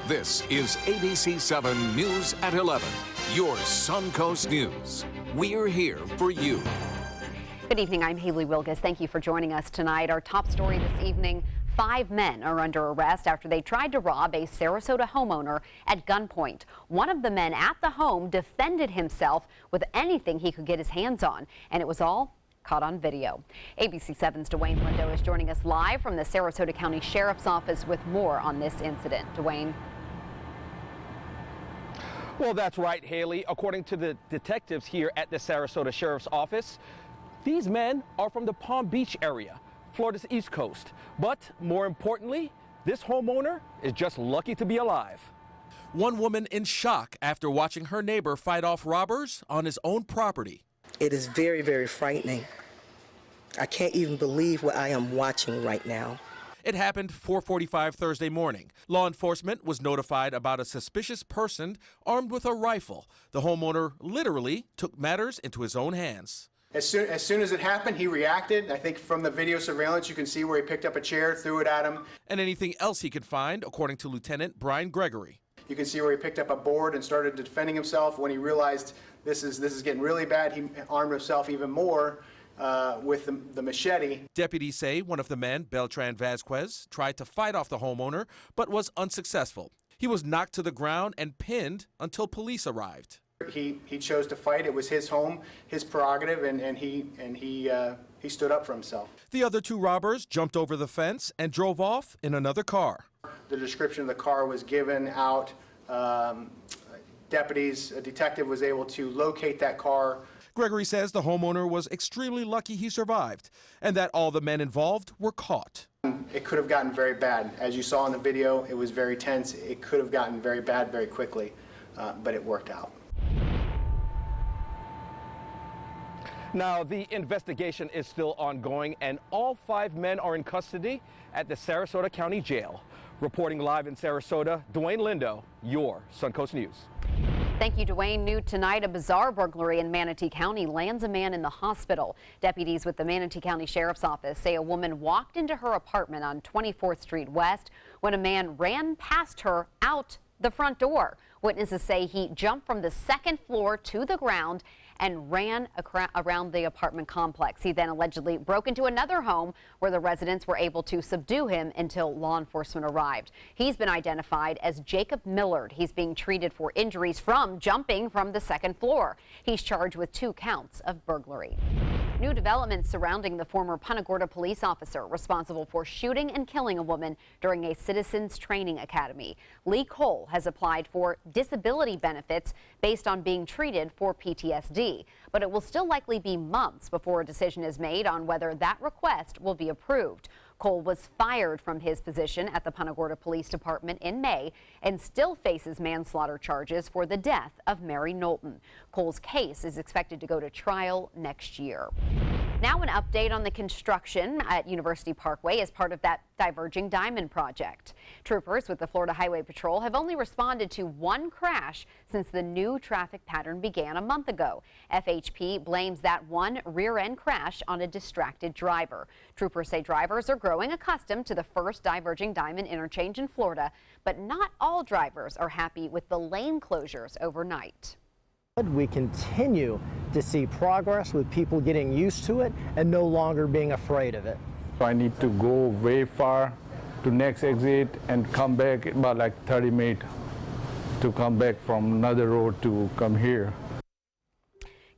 This is ABC7 News at 11, your Suncoast News. We're here for you. Good evening, I'm Haley Wilgus. Thank you for joining us tonight. Our top story this evening, 5 men are under arrest after they tried to rob a Sarasota homeowner at gunpoint. One of the men at the home defended himself with anything he could get his hands on, and it was all caught on video. ABC7's Dwayne Lindo is joining us live from the Sarasota County Sheriff's Office with more on this incident. Dwayne. Well, that's right, Haley. According to the detectives here at the Sarasota Sheriff's Office, these men are from the Palm Beach area, Florida's East Coast. But more importantly, this homeowner is just lucky to be alive. One woman in shock after watching her neighbor fight off robbers on his own property. It is very, very frightening. I can't even believe what I am watching right now. It happened 4:45 Thursday morning. Law enforcement was notified about a suspicious person armed with a rifle. The homeowner literally took matters into his own hands. As soon as it happened, he reacted. I think from the video surveillance, you can see where he picked up a chair, threw it at him. And anything else he could find, according to Lieutenant Brian Gregory. You can see where he picked up a board and started defending himself. When he realized this is getting really bad, he armed himself even more with the machete. Deputies say one of the men, Beltran Vasquez, tried to fight off the homeowner, but was unsuccessful. He was knocked to the ground and pinned until police arrived. He chose to fight. It was his home, his prerogative, and he stood up for himself. The other two robbers jumped over the fence and drove off in another car. The description of the car was given out. A detective was able to locate that car. Gregory says the homeowner was extremely lucky he survived and that all the men involved were caught. It could have gotten very bad. As you saw in the video, it was very tense. It could have gotten very bad very quickly, but it worked out. Now, the investigation is still ongoing, and all 5 men are in custody at the Sarasota County Jail. Reporting live in Sarasota, Dwayne Lindo, your Suncoast News. Thank you, Dwayne. New tonight, a bizarre burglary in Manatee County lands a man in the hospital. Deputies with the Manatee County Sheriff's Office say a woman walked into her apartment on 24th Street West when a man ran past her out the front door. Witnesses say he jumped from the 2nd floor to the ground and ran around the apartment complex. He then allegedly broke into another home where the residents were able to subdue him until law enforcement arrived. He's been identified as Jacob Millard. He's being treated for injuries from jumping from the 2nd floor. He's charged with 2 counts of burglary. New developments surrounding the former Punta Gorda police officer responsible for shooting and killing a woman during a citizens training academy. Lee Cole has applied for disability benefits based on being treated for PTSD, but it will still likely be months before a decision is made on whether that request will be approved. Cole was fired from his position at the Punta Gorda Police Department in May and still faces manslaughter charges for the death of Mary Knowlton. Cole's case is expected to go to trial next year. Now an update on the construction at University Parkway as part of that diverging diamond project. Troopers with the Florida Highway Patrol have only responded to 1 crash since the new traffic pattern began a month ago. FHP blames that one rear-end crash on a distracted driver. Troopers say drivers are growing accustomed to the first diverging diamond interchange in Florida, but not all drivers are happy with the lane closures overnight. We continue to see progress with people getting used to it and no longer being afraid of it. I need to go way far to next exit and come back about like 30 minutes to come back from another road to come here.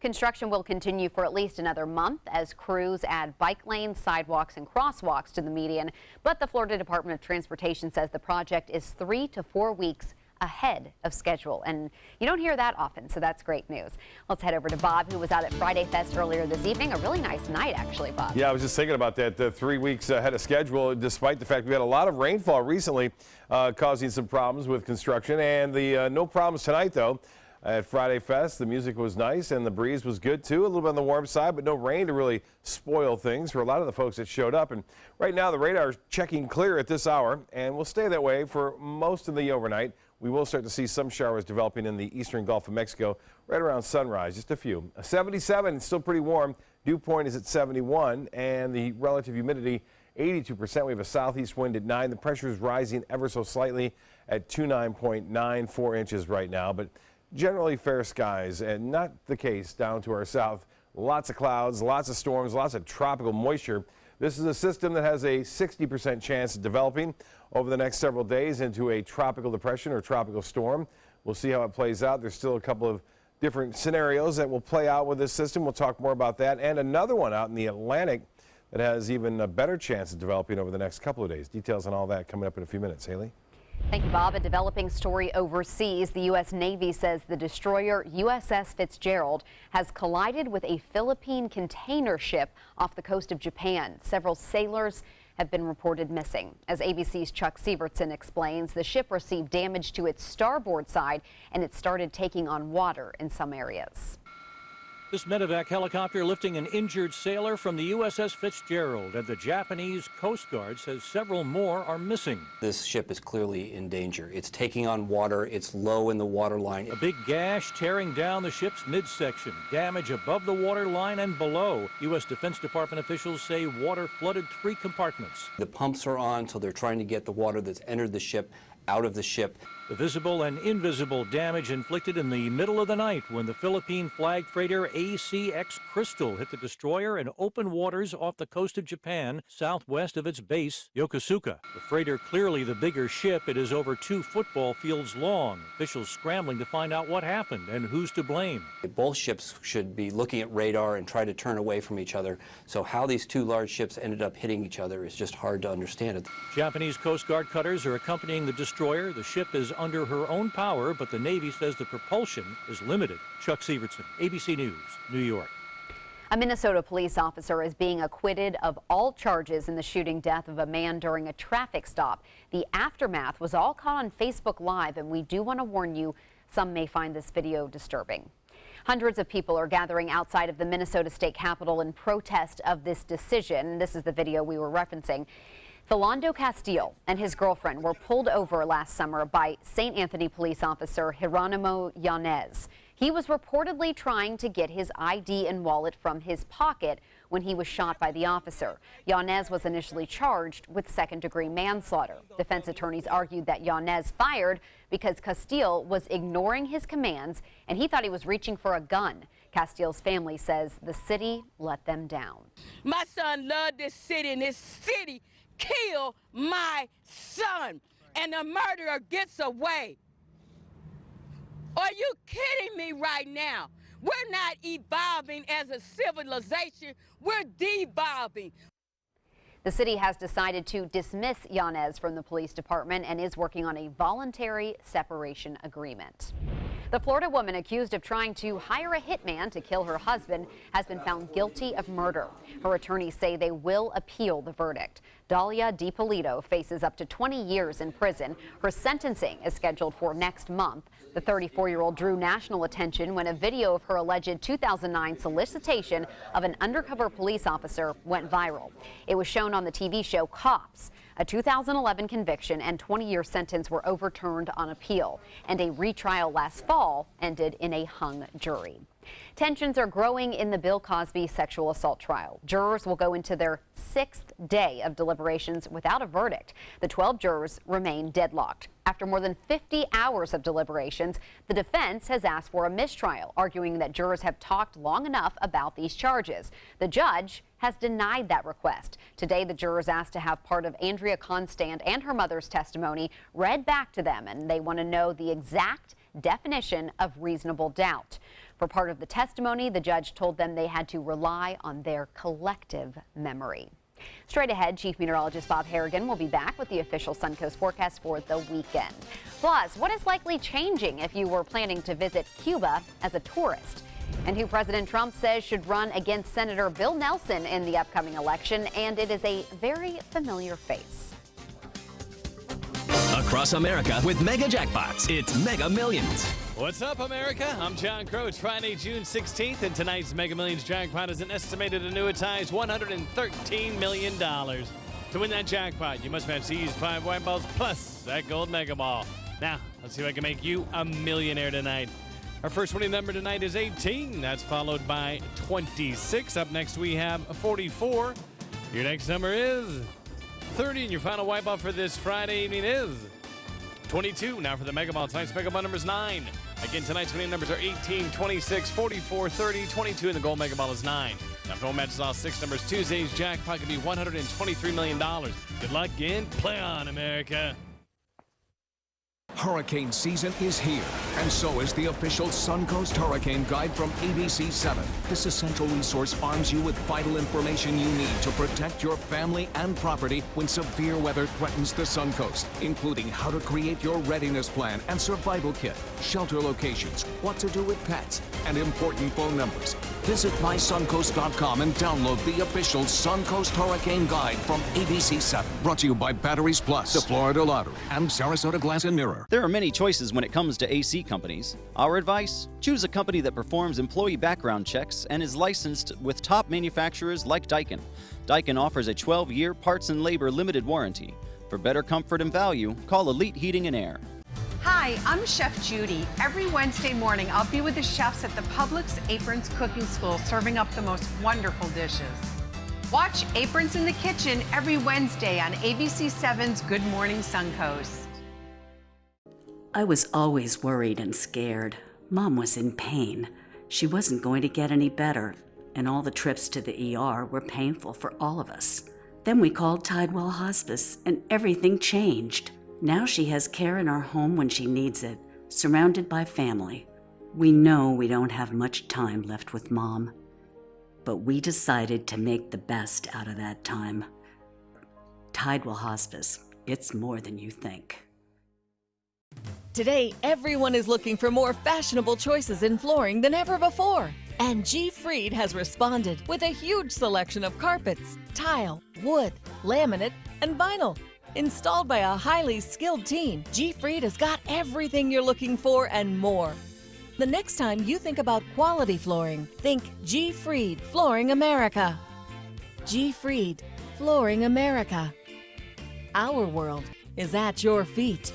Construction will continue for at least another month as crews add bike lanes, sidewalks, and crosswalks to the median. But the Florida Department of Transportation says the project is 3 to 4 weeks ahead of schedule, and you don't hear that often, so that's great news. Let's head over to Bob, who was out at Friday Fest earlier this evening. A really nice night, actually, Bob. Yeah, I was just thinking about that. 3 weeks ahead of schedule, despite the fact we had a lot of rainfall recently, causing some problems with construction, and the no problems tonight, though. At Friday Fest, the music was nice and the breeze was good too, a little bit on the warm side, but no rain to really spoil things for a lot of the folks that showed up. And right now the radar is checking clear at this hour and will stay that way for most of the overnight. We will start to see some showers developing in the eastern Gulf of Mexico right around sunrise, just a few. 77, it's still pretty warm. Dew point is at 71 and the relative humidity 82%. We have a southeast wind at 9. The pressure is rising ever so slightly at 29.94 inches right now, but generally fair skies, and not the case down to our south. Lots of clouds, lots of storms, lots of tropical moisture. This is a system that has a 60% chance of developing over the next several days into a tropical depression or tropical storm. We'll see how it plays out. There's still a couple of different scenarios that will play out with this system. We'll talk more about that, and another one out in the Atlantic that has even a better chance of developing over the next couple of days. Details on all that coming up in a few minutes. Haley? Thank you, Bob. A developing story overseas. The U.S. Navy says the destroyer USS Fitzgerald has collided with a Philippine container ship off the coast of Japan. Several sailors have been reported missing. As ABC's Chuck Sievertson explains, the ship received damage to its starboard side and it started taking on water in some areas. This medevac helicopter lifting an injured sailor from the USS Fitzgerald, and the Japanese Coast Guard says several more are missing. This ship is clearly in danger. It's taking on water. It's low in the water line. A big gash tearing down the ship's midsection. Damage above the water line and below. U.S. Defense Department officials say water flooded 3 compartments. The pumps are on, so they're trying to get the water that's entered the ship out of the ship. The visible and invisible damage inflicted in the middle of the night when the Philippine flag freighter ACX Crystal hit the destroyer in open waters off the coast of Japan, southwest of its base, Yokosuka. The freighter, clearly the bigger ship, it is over 2 football fields long. Officials scrambling to find out what happened and who's to blame. Both ships should be looking at radar and try to turn away from each other. So how these 2 large ships ended up hitting each other is just hard to understand. Japanese Coast Guard cutters are accompanying the destroyer. The ship is under her own power, but the Navy says the propulsion is limited. Chuck Sievertson, ABC News, New York. A Minnesota police officer is being acquitted of all charges in the shooting death of a man during a traffic stop. The aftermath was all caught on Facebook Live, and we do want to warn you, some may find this video disturbing. Hundreds of people are gathering outside of the Minnesota State Capitol in protest of this decision. This is the video we were referencing. Philando Castile and his girlfriend were pulled over last summer by St. Anthony police officer Geronimo Yanez. He was reportedly trying to get his ID and wallet from his pocket when he was shot by the officer. Yanez was initially charged with second-degree manslaughter. Defense attorneys argued that Yanez fired because Castile was ignoring his commands and he thought he was reaching for a gun. Castile's family says the city let them down. My son loved this city, and this city killed my son, and the murderer gets away. Are you kidding me right now? We're not evolving as a civilization, we're devolving. The city has decided to dismiss Yanez from the police department and is working on a voluntary separation agreement. The Florida woman accused of trying to hire a hitman to kill her husband has been found guilty of murder. Her attorneys say they will appeal the verdict. Dalia DiPolito faces up to 20 years in prison. Her sentencing is scheduled for next month. The 34-year-old drew national attention when a video of her alleged 2009 solicitation of an undercover police officer went viral. It was shown on the TV show Cops. A 2011 conviction and 20-year sentence were overturned on appeal, and a retrial last fall ended in a hung jury. Tensions are growing in the Bill Cosby sexual assault trial. Jurors will go into their 6th day of deliberations without a verdict. The 12 jurors remain deadlocked. After more than 50 hours of deliberations, the defense has asked for a mistrial, arguing that jurors have talked long enough about these charges. The judge has denied that request. Today, the jurors asked to have part of Andrea Constand and her mother's testimony read back to them, and they want to know the exact definition of reasonable doubt. For part of the testimony, the judge told them they had to rely on their collective memory. Straight ahead, Chief Meteorologist Bob Harrigan will be back with the official Suncoast forecast for the weekend. Plus, what is likely changing if you were planning to visit Cuba as a tourist? And who President Trump says should run against Senator Bill Nelson in the upcoming election, and it is a very familiar face. Across America with Mega Jackpots, it's Mega Millions. What's up, America? I'm John Crow. It's Friday, June 16th, and tonight's Mega Millions jackpot is an estimated annuitized $113 million. To win that jackpot, you must match these 5 white balls plus that gold Mega Ball. Now, let's see if I can make you a millionaire tonight. Our first winning number tonight is 18. That's followed by 26. Up next, we have 44. Your next number is 30, and your final wipeout for this Friday evening is 22. Now for the Mega Ball. Tonight's Mega Ball number is 9. Again, tonight's winning numbers are 18, 26, 44, 30, 22, and the gold Mega Ball is 9. Now, if no matches all 6 numbers, Tuesday's jackpot could be $123 million. Good luck and play on, America. Hurricane season is here, and so is the official Suncoast Hurricane Guide from ABC7. This essential resource arms you with vital information you need to protect your family and property when severe weather threatens the Suncoast, including how to create your readiness plan and survival kit, shelter locations, what to do with pets, and important phone numbers. Visit mysuncoast.com and download the official Suncoast Hurricane Guide from ABC7. Brought to you by Batteries Plus, the Florida Lottery, and Sarasota Glass and Mirror. There are many choices when it comes to AC companies. Our advice? Choose a company that performs employee background checks and is licensed with top manufacturers like Daikin. Daikin offers a 12-year parts and labor limited warranty. For better comfort and value, call Elite Heating and Air. Hi, I'm Chef Judy. Every Wednesday morning, I'll be with the chefs at the Publix Aprons Cooking School serving up the most wonderful dishes. Watch Aprons in the Kitchen every Wednesday on ABC7's Good Morning Suncoast. I was always worried and scared. Mom was in pain. She wasn't going to get any better, and all the trips to the ER were painful for all of us. Then we called Tidewell Hospice, and everything changed. Now she has care in our home when she needs it, surrounded by family. We know we don't have much time left with Mom, but we decided to make the best out of that time. Tidewell Hospice, it's more than you think. Today, everyone is looking for more fashionable choices in flooring than ever before. And G. Fried has responded with a huge selection of carpets, tile, wood, laminate, and vinyl. Installed by a highly skilled team, G. Fried has got everything you're looking for and more. The next time you think about quality flooring, think G. Fried Flooring America. G. Fried Flooring America. Our world is at your feet.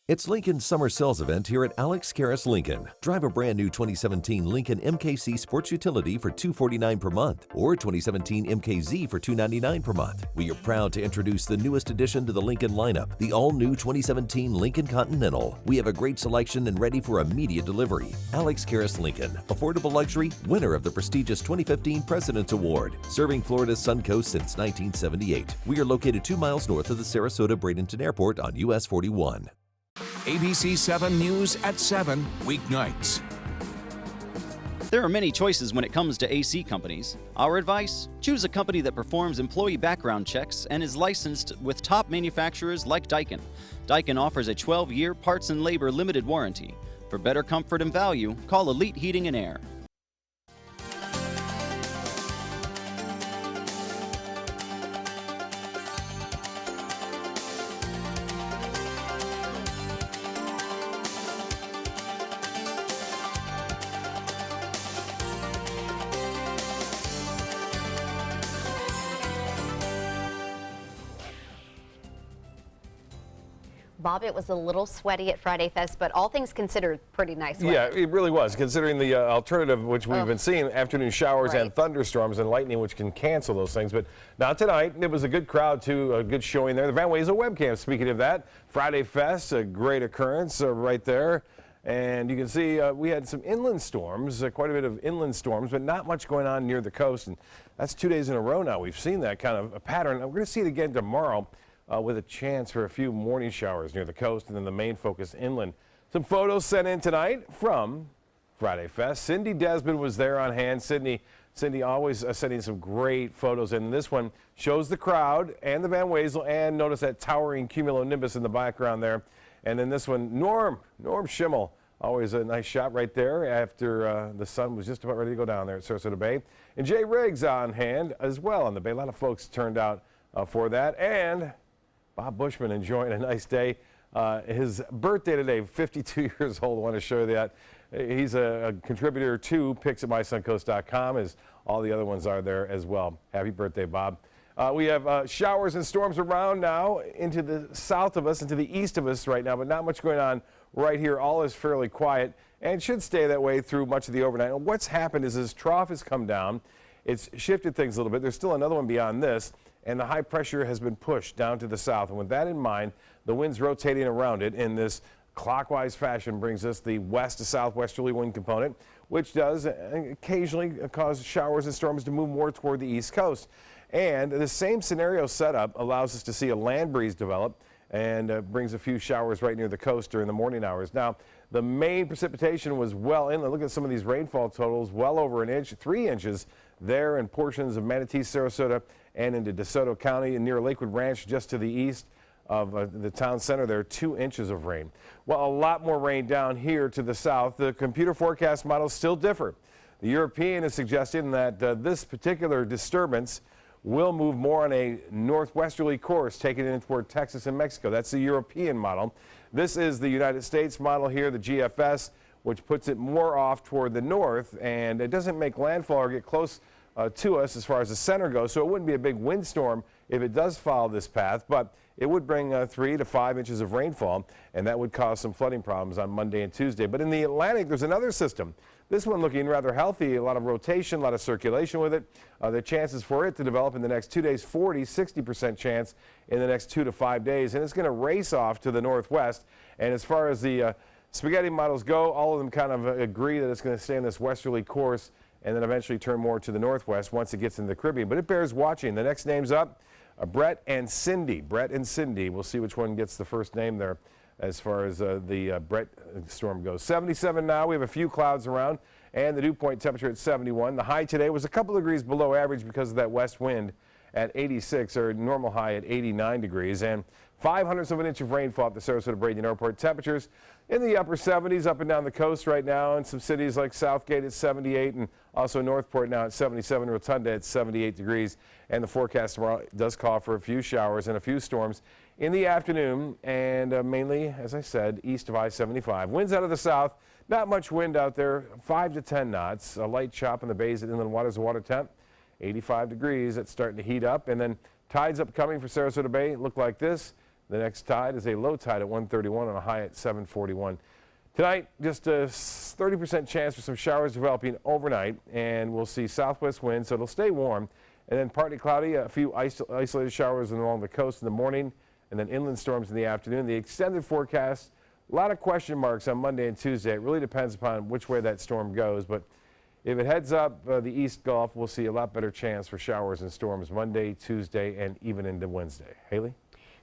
It's Lincoln's summer sales event here at Alex Karras Lincoln. Drive a brand new 2017 Lincoln MKC Sports Utility for $249 per month or 2017 MKZ for $299 per month. We are proud to introduce the newest addition to the Lincoln lineup, the all-new 2017 Lincoln Continental. We have a great selection and ready for immediate delivery. Alex Karras Lincoln, affordable luxury, winner of the prestigious 2015 President's Award, serving Florida's Suncoast since 1978. We are located 2 miles north of the Sarasota-Bradenton Airport on US 41. ABC7 News at 7, weeknights. There are many choices when it comes to AC companies. Our advice? Choose a company that performs employee background checks and is licensed with top manufacturers like Daikin. Daikin offers a 12-year parts and labor limited warranty. For better comfort and value, call Elite Heating and Air. Bob, it was a little sweaty at Friday Fest, but all things considered, pretty nice weather. Yeah, it really was, considering the alternative, which we've been seeing, afternoon showers and thunderstorms and lightning, which can cancel those things. But not tonight. It was a good crowd, too, a good showing there. The Van Wezel webcam, speaking of that, Friday Fest, a great occurrence right there. And you can see we had some inland storms, quite a bit of inland storms, but not much going on near the coast. And that's 2 days in a row now. We've seen that kind of a pattern. We're going to see it again tomorrow. With a chance for a few morning showers near the coast and then the main focus inland. Some photos sent in tonight from Friday Fest. Cindy Desmond was there on hand. Cindy always sending some great photos, and this one shows the crowd and the Van Wezel, and notice that towering cumulonimbus in the background there. And then this one, Norm Schimmel, always a nice shot right there after the sun was just about ready to go down there at Sarasota Bay. And Jay Riggs on hand as well on the bay. A lot of folks turned out for that. And Bob Bushman enjoying a nice day. His birthday today, 52 years old. I want to show you that. He's a contributor to Picks at MySuncoast.com, as all the other ones are there as well. Happy birthday, Bob. We have showers and storms around now into the south of us, into the east of us right now, but not much going on right here. All is fairly quiet and should stay that way through much of the overnight. And what's happened is this trough has come down. it's shifted things a little bit. There's still another one beyond this, and the high pressure has been pushed down to the south. And with that in mind, the wind's rotating around it in this clockwise fashion brings us the west to southwesterly wind component, which does occasionally cause showers and storms to move more toward the east coast. And the same scenario setup allows us to see a land breeze develop and brings a few showers right near the coast during the morning hours. Now, the main precipitation was well inland. Look at some of these rainfall totals, well over an inch, 3 inches there in portions of Manatee, Sarasota, and into DeSoto County and near Lakewood Ranch just to the east of the town center there, 2 inches of rain. Well, a lot more rain down here to the south. The computer forecast models still differ. The European is suggesting that this particular disturbance will move more on a northwesterly course, taking it in toward Texas and Mexico. That's the European model. This is the United States model here, the GFS, which puts it more off toward the north, and it doesn't make landfall or get close to us as far as the center goes, so it wouldn't be a big windstorm if it does follow this path, but it would bring 3 to 5 inches of rainfall, and that would cause some flooding problems on Monday and Tuesday. But in the Atlantic, there's another system. This one looking rather healthy, a lot of rotation, a lot of circulation with it. The chances for it to develop in the next 2 days, 60% chance in the next 2 to 5 days, and it's going to race off to the northwest. And as far as the spaghetti models go, all of them kind of agree that it's going to stay in this westerly course and then eventually turn more to the northwest once it gets into the Caribbean. But it bears watching. The next name's up, Brett and Cindy. Brett and Cindy. We'll see which one gets the first name there as far as the Brett storm goes. 77 now. We have a few clouds around, and the dew point temperature at 71. The high today was a couple degrees below average because of that west wind at 86, or normal high at 89 degrees, and 0.05 of an inch of rainfall at the Sarasota-Bradenton Airport. Temperatures in the upper 70s up and down the coast right now, in some cities like Southgate at 78, and also Northport now at 77, Rotunda at 78 degrees. And the forecast tomorrow does call for a few showers and a few storms in the afternoon, and mainly, as I said, east of I-75. Winds out of the south, not much wind out there, 5 to 10 knots. A light chop in the bays and inland waters. The water temp 85 degrees. It's starting to heat up, and then tides upcoming for Sarasota Bay look like this. The next tide is a low tide at 131 and a high at 741. Tonight, just a 30% chance for some showers developing overnight, and we'll see southwest winds, so it'll stay warm. And then partly cloudy, a few isolated showers along the coast in the morning, and then inland storms in the afternoon. The extended forecast, a lot of question marks on Monday and Tuesday. It really depends upon which way that storm goes, but if it heads up the East Gulf, we'll see a lot better chance for showers and storms Monday, Tuesday, and even into Wednesday. Haley?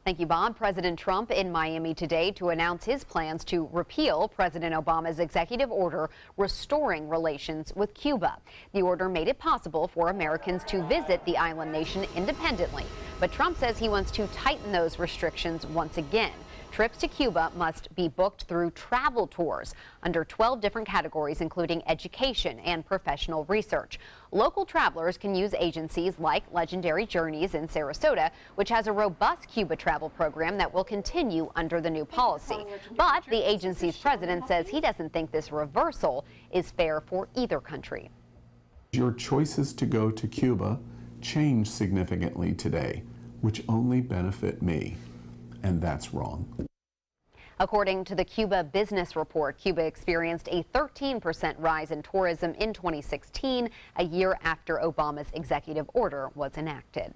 Thank you, Bob. President Trump in Miami today to announce his plans to repeal President Obama's executive order restoring relations with Cuba. The order made it possible for Americans to visit the island nation independently, but Trump says he wants to tighten those restrictions once again. Trips to Cuba must be booked through travel tours under 12 different categories, including education and professional research. Local travelers can use agencies like Legendary Journeys in Sarasota, which has a robust Cuba travel program that will continue under the new policy. But the agency's president says he doesn't think this reversal is fair for either country. Your choices to go to Cuba change significantly today, which only benefit me. And that's wrong. According to the Cuba Business Report, Cuba experienced a 13% rise in tourism in 2016, a year after Obama's executive order was enacted.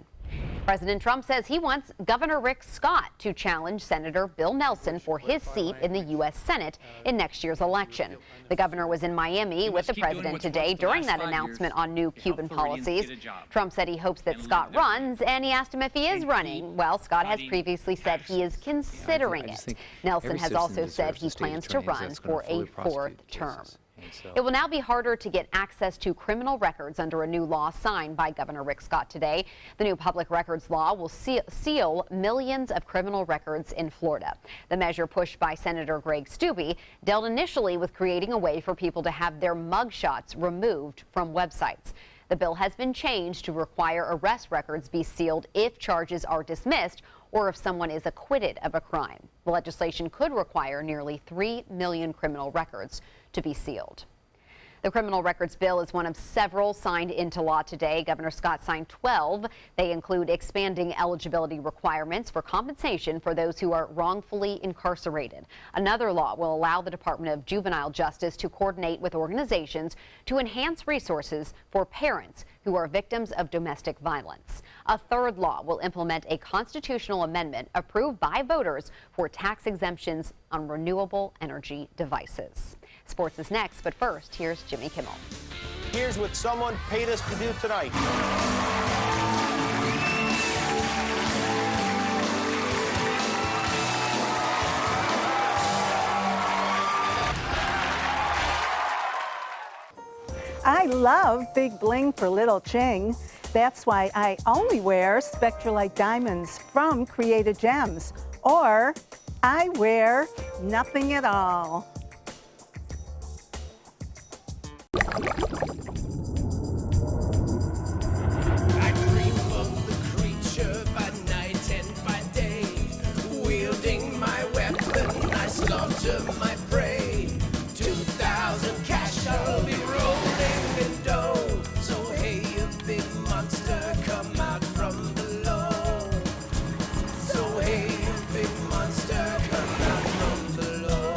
President Trump says he wants Governor Rick Scott to challenge Senator Bill Nelson for his seat in the U.S. Senate in next year's election. The governor was in Miami with the president today during that announcement on new Cuban policies. Trump said he hopes that Scott runs, and he asked him if he is running. Well, Scott has previously said he is considering it. Nelson has also said he plans to run for a fourth term. It will now be harder to get access to criminal records under a new law signed by Governor Rick Scott today. The new public records law will seal millions of criminal records in Florida. The measure, pushed by Senator Greg Steube, dealt initially with creating a way for people to have their mugshots removed from websites. The bill has been changed to require arrest records be sealed if charges are dismissed or if someone is acquitted of a crime. The legislation could require nearly 3 million criminal records to be sealed. The criminal records bill is one of several signed into law today. Governor Scott signed 12. They include expanding eligibility requirements for compensation for those who are wrongfully incarcerated. Another law will allow the Department of Juvenile Justice to coordinate with organizations to enhance resources for parents who are victims of domestic violence. A third law will implement a constitutional amendment approved by voters for tax exemptions on renewable energy devices. Sports is next, but first, here's Jimmy Kimmel. Here's what someone paid us to do tonight. I love big bling for little Ching. That's why I only wear Spectralite diamonds from Created Gems, or I wear nothing at all. I dream of the creature by night and by day. Wielding my weapon, I slaughter my prey. 2,000 cash, I'll be rolling in dough. So hey, a big monster, come out from below. So hey, a big monster, come out from below.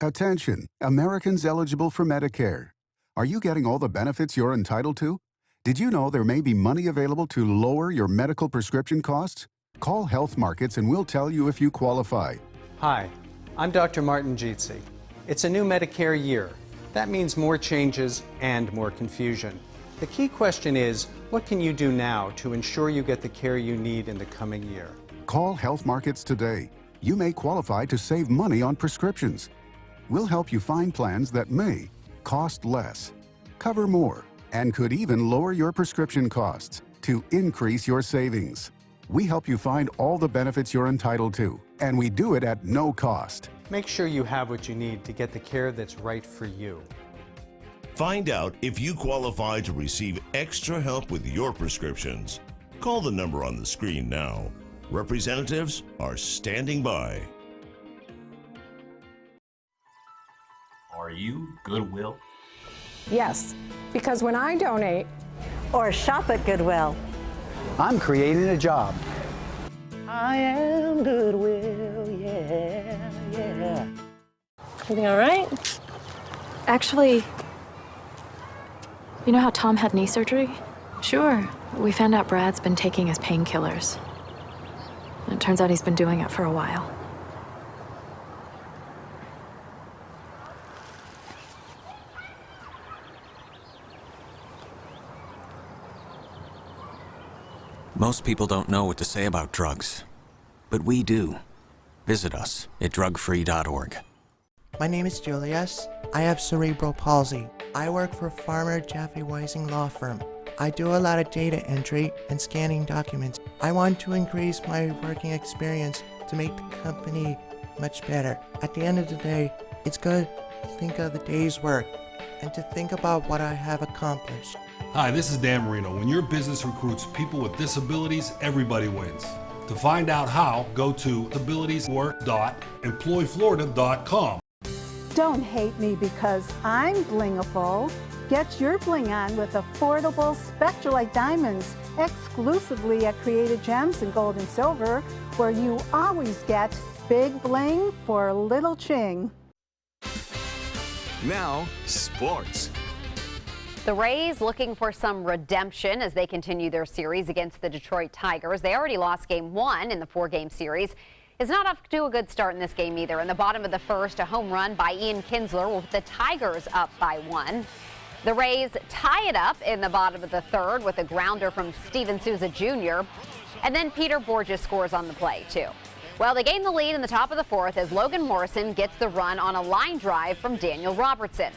Attention, Americans eligible for Medicare. Are you getting all the benefits you're entitled to? Did you know there may be money available to lower your medical prescription costs? Call Health Markets and we'll tell you if you qualify. Hi, I'm Dr. Martin Jeetsi. It's a new Medicare year. That means more changes and more confusion. The key question is, what can you do now to ensure you get the care you need in the coming year? Call Health Markets today. You may qualify to save money on prescriptions. We'll help you find plans that may cost less, cover more, and could even lower your prescription costs to increase your savings. We help you find all the benefits you're entitled to, and we do it at no cost. Make sure you have what you need to get the care that's right for you. Find out if you qualify to receive extra help with your prescriptions. Call the number on the screen now. Representatives are standing by. Are you Goodwill? Yes, because when I donate or shop at Goodwill, I'm creating a job. I am Goodwill, yeah, yeah. Everything all right? Actually, you know how Tom had knee surgery? Sure. We found out Brad's been taking his painkillers. And it turns out he's been doing it for a while. Most people don't know what to say about drugs, but we do. Visit us at drugfree.org. My name is Julius. I have cerebral palsy. I work for Farmer Jeffy Weising Law Firm. I do a lot of data entry and scanning documents. I want to increase my working experience to make the company much better. At the end of the day, it's good to think of the day's work and to think about what I have accomplished. Hi, this is Dan Marino. When your business recruits people with disabilities, everybody wins. To find out how, go to disabilitieswork.employflorida.com. Don't hate me because I'm blingable. Get your bling on with affordable Spectralite diamonds exclusively at Created Gems in Gold and Silver, where you always get big bling for little Ching. Now, sports. The Rays looking for some redemption as they continue their series against the Detroit Tigers. They already lost game 1 in the 4-game series. It's not off to a good start in this game either. In the bottom of the first, a home run by Ian Kinsler with the Tigers up by 1. The Rays tie it up in the bottom of the third with a grounder from Steven Souza Jr. And then Peter Borges scores on the play, too. Well, they gain the lead in the top of the fourth as Logan Morrison gets the run on a line drive from Daniel Robertson.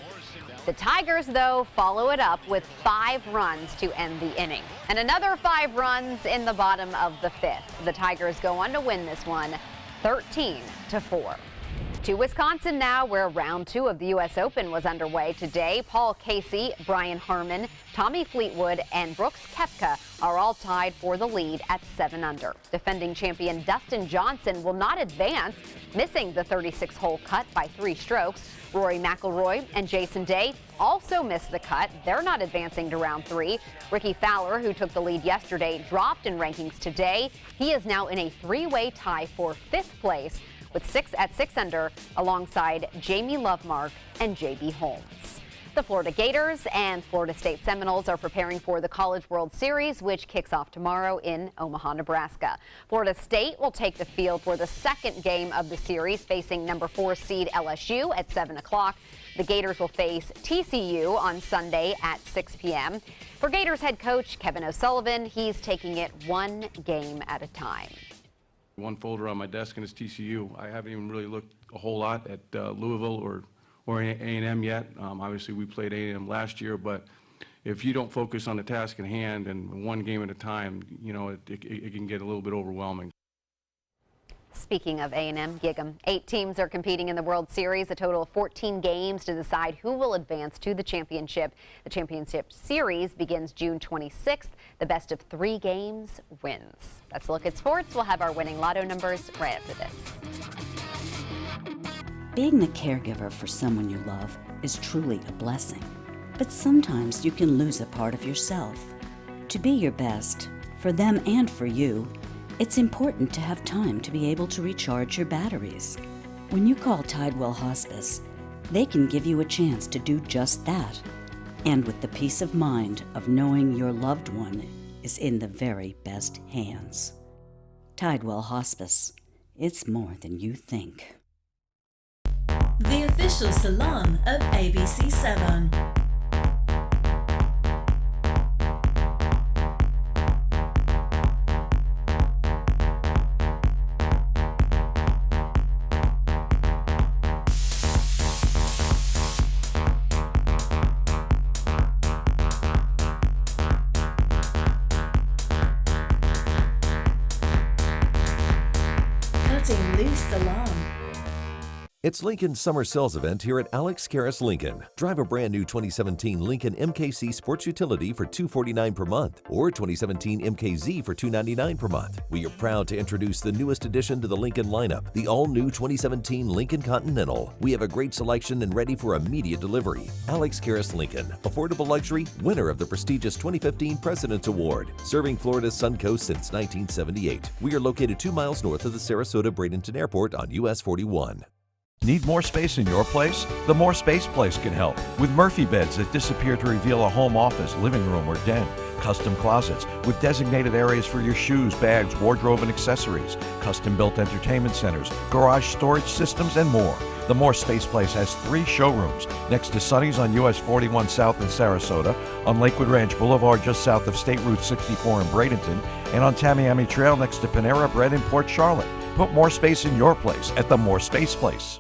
The Tigers, though, follow it up with 5 runs to end the inning. And another 5 runs in the bottom of the 5th. The Tigers go on to win this one 13-4. To Wisconsin now, where round 2 of the U.S. Open was underway today. Paul Casey, Brian Harmon, Tommy Fleetwood, and Brooks Koepka are all tied for the lead at 7 under. Defending champion Dustin Johnson will not advance, missing the 36-hole cut by 3 strokes. Rory McIlroy and Jason Day also missed the cut. They're not advancing to round 3. Ricky Fowler, who took the lead yesterday, dropped in rankings today. He is now in a 3-way tie for 5th place with 6 under alongside Jamie Lovemark and J.B. Holmes. The Florida Gators and Florida State Seminoles are preparing for the College World Series, which kicks off tomorrow in Omaha, Nebraska. Florida State will take the field for the second game of the series, facing number 4 seed LSU at 7 o'clock. The Gators will face TCU on Sunday at 6 p.m. For Gators head coach Kevin O'Sullivan, he's taking it one game at a time. One folder on my desk and it's TCU. I haven't even really looked a whole lot at Louisville or A&M yet. Obviously, we played A&M last year, but if you don't focus on the task at hand and one game at a time, you know, it can get a little bit overwhelming. Speaking of A&M, Gig'em, 8 teams are competing in the World Series, a total of 14 games to decide who will advance to the championship. The championship series begins June 26th. The best of 3 games wins. That's a look at sports. We'll have our winning lotto numbers right after this. Being the caregiver for someone you love is truly a blessing. But sometimes you can lose a part of yourself. To be your best, for them and for you, it's important to have time to be able to recharge your batteries. When you call Tidewell Hospice, they can give you a chance to do just that, and with the peace of mind of knowing your loved one is in the very best hands. Tidewell Hospice. It's more than you think. The official salon of ABC7. Cutting Loose Salon. It's Lincoln's summer sales event here at Alex Karras Lincoln. Drive a brand new 2017 Lincoln MKC Sports Utility for $249 per month or 2017 MKZ for $299 per month. We are proud to introduce the newest addition to the Lincoln lineup, the all-new 2017 Lincoln Continental. We have a great selection and ready for immediate delivery. Alex Karras Lincoln, affordable luxury, winner of the prestigious 2015 President's Award, serving Florida's Suncoast since 1978. We are located 2 miles north of the Sarasota-Bradenton Airport on US 41. Need more space in your place? The More Space Place can help with Murphy beds that disappear to reveal a home office, living room, or den. Custom closets with designated areas for your shoes, bags, wardrobe, and accessories. Custom-built entertainment centers, garage storage systems, and more. The More Space Place has 3 showrooms next to Sunny's on US 41 South in Sarasota, on Lakewood Ranch Boulevard just south of State Route 64 in Bradenton, and on Tamiami Trail next to Panera Bread in Port Charlotte. Put more space in your place at the More Space Place.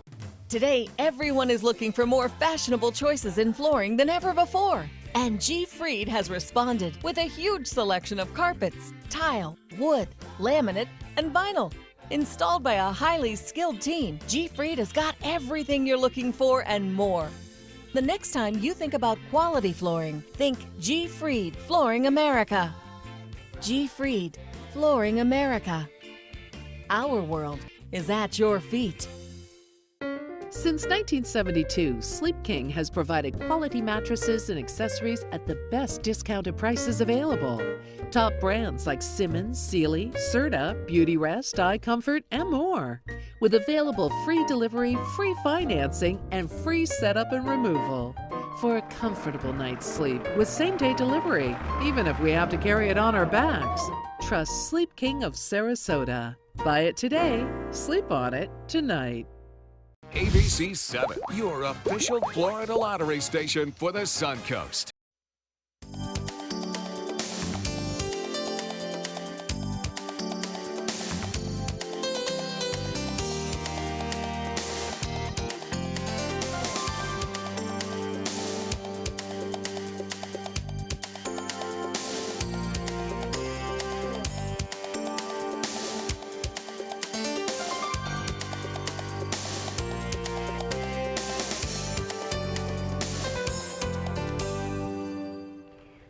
Today, everyone is looking for more fashionable choices in flooring than ever before. And G. Fried has responded with a huge selection of carpets, tile, wood, laminate, and vinyl. Installed by a highly skilled team, G. Fried has got everything you're looking for and more. The next time you think about quality flooring, think G. Fried Flooring America. G. Fried Flooring America. Our world is at your feet. Since 1972, Sleep King has provided quality mattresses and accessories at the best discounted prices available. Top brands like Simmons, Sealy, Serta, Beautyrest, iComfort, and more. With available free delivery, free financing, and free setup and removal. For a comfortable night's sleep with same-day delivery, even if we have to carry it on our backs. Trust Sleep King of Sarasota. Buy it today, sleep on it tonight. ABC7, your official Florida lottery station for the Suncoast.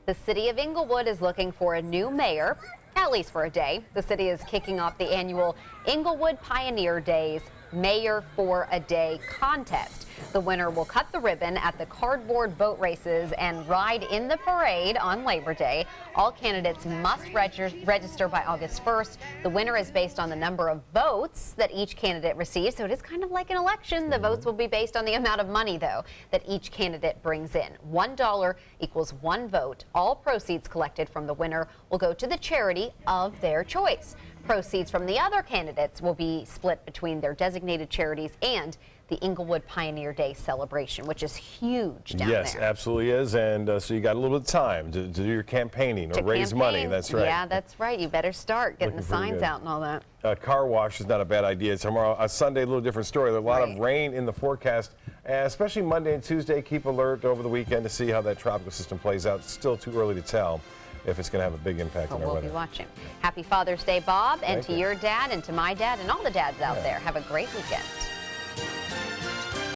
The city of Inglewood is looking for a new mayor, at least for a day. The city is kicking off the annual Inglewood Pioneer Days Mayor for a Day contest. The winner will cut the ribbon at the cardboard boat races and ride in the parade on Labor Day. All candidates must register by August 1st. The winner is based on the number of votes that each candidate receives, so it is kind of like an election. The votes will be based on the amount of money, though, that each candidate brings in. $1 equals 1 vote. All proceeds collected from the winner will go to the charity of their choice. Proceeds from the other candidates will be split between their designated charities and the Inglewood Pioneer Day celebration, which is huge down there. Yes, absolutely is. And so you got a little bit of time to do your campaigning or raise money. That's right. Yeah, that's right. You better start getting the signs out and all that. Car wash is not a bad idea. Tomorrow, Sunday, a little different story. There's a lot of rain in the forecast, especially Monday and Tuesday. Keep alert over the weekend to see how that tropical system plays out. It's still too early to tell if it's going to have a big impact on our weather. We'll be watching. Happy Father's Day, Bob, and Thank to you. your dad and to my dad and all the dads out there. Have a great weekend.